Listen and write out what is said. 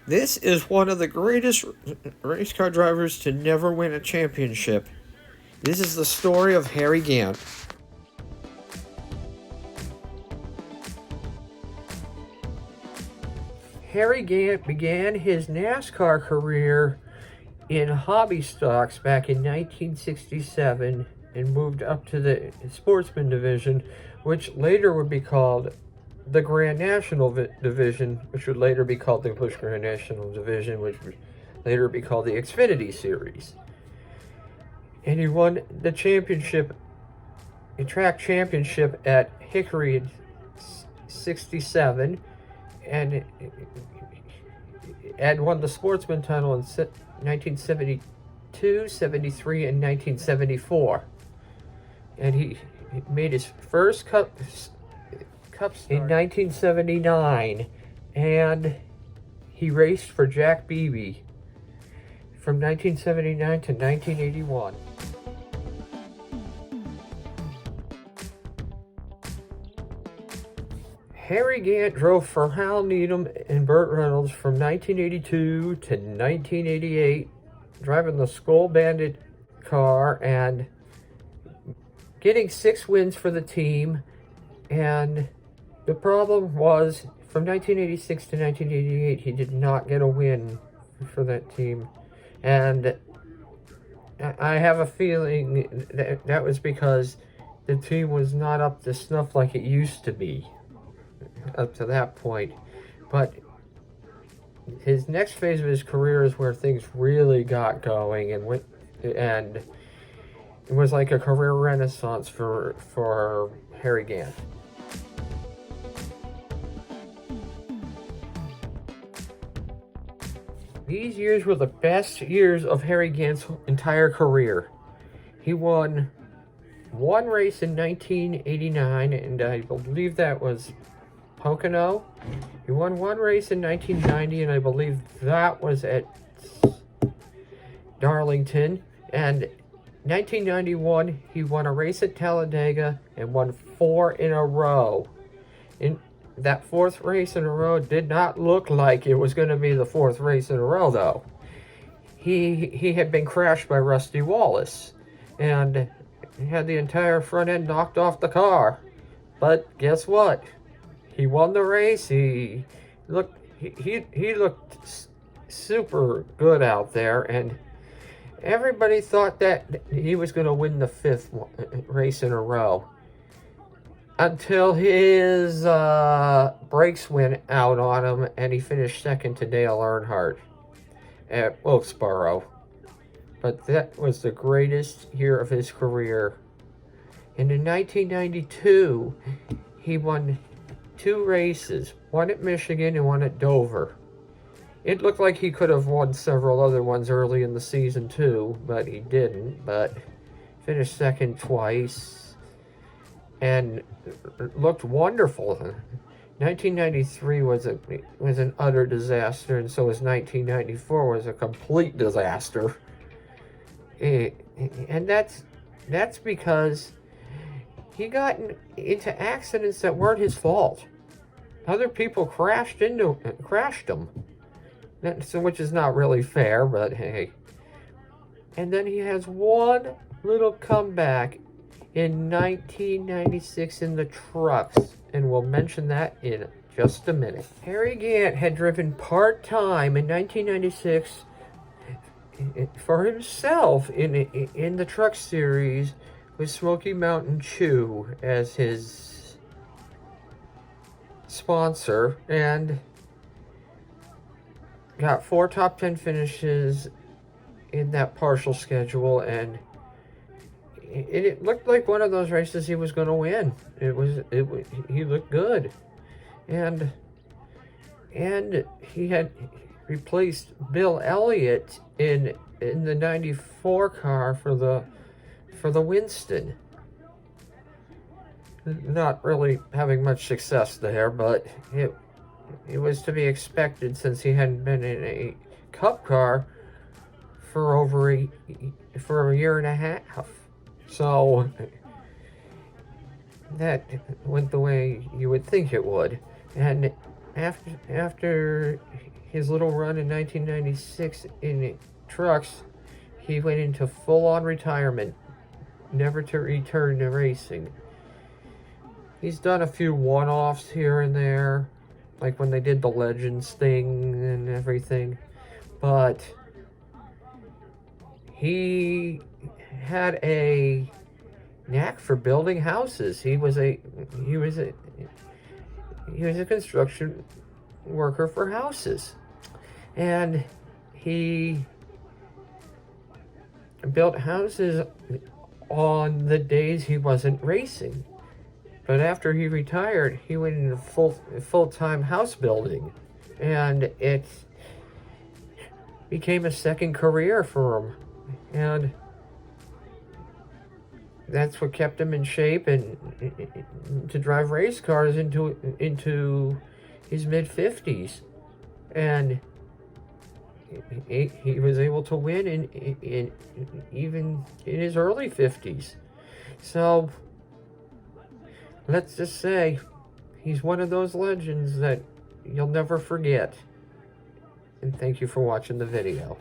This is one of the greatest race car drivers to never win a championship. This is the story of Harry Gant. Harry Gant began his NASCAR career in hobby stocks back in 1967 and moved up to the sportsman division, which later would be called the Grand National Division, which would later be called the Busch Grand National Division, which would later be called the Xfinity Series. And he won the championship, the track championship at Hickory in 67, and won the sportsman title in 1972, 73, and 1974. And he made his first cup in 1979, and he raced for Jack Beebe from 1979 to 1981. Harry Gant drove for Hal Needham and Burt Reynolds from 1982 to 1988, driving the Skoal Bandit car and getting 6 wins for the team. And the problem was, from 1986 to 1988, he did not get a win for that team. And I have a feeling that was because the team was not up to snuff like it used to be up to that point. But his next phase of his career is where things really got going, and it was like a career renaissance for Harry Gant. These years were the best years of Harry Gant's entire career. He won one race in 1989, and I believe that was Pocono. He won one race in 1990, and I believe that was at Darlington. And 1991, he won a race at Talladega and won 4 in a row. In that 4th race in a row did not look like it was going to be the 4th race in a row, though. He had been crashed by Rusty Wallace and had the entire front end knocked off the car. But guess what? He won the race. He looked super good out there, and everybody thought that he was going to win the 5th race in a row, until his brakes went out on him and he finished second to Dale Earnhardt at Wilkesboro. But that was the greatest year of his career. And in 1992, he won 2 races, one at Michigan and one at Dover. It looked like he could have won several other ones early in the season too, but he didn't. But finished second twice and looked wonderful. 1993 was an utter disaster, and so was 1994 was a complete disaster. And that's because he got into accidents that weren't his fault. Other people crashed him, so, which is not really fair, but hey. And then he has one little comeback in 1996 in the trucks, and we'll mention that in just a minute. Harry Gant had driven part-time in 1996 for himself in the truck series with Smoky Mountain Chew as his sponsor, and got 4 top 10 finishes in that partial schedule, and it looked like one of those races he was going to win. He looked good, and he had replaced Bill Elliott in the 94 car for the Winston. Not really having much success there, but it was to be expected since he hadn't been in a Cup car for a year and a half. So that went the way you would think it would. And after his little run in 1996 in trucks, he went into full-on retirement, never to return to racing. He's done a few one-offs here and there, like when they did the Legends thing and everything, but he had a knack for building houses. He was a construction worker for houses, and he built houses on the days he wasn't racing. But after he retired, he went into full-time house building, and it became a second career for him, and that's what kept him in shape and to drive race cars into his mid-50s, and he was able to win in even in his early 50s. So let's just say he's one of those legends that you'll never forget. And thank you for watching the video.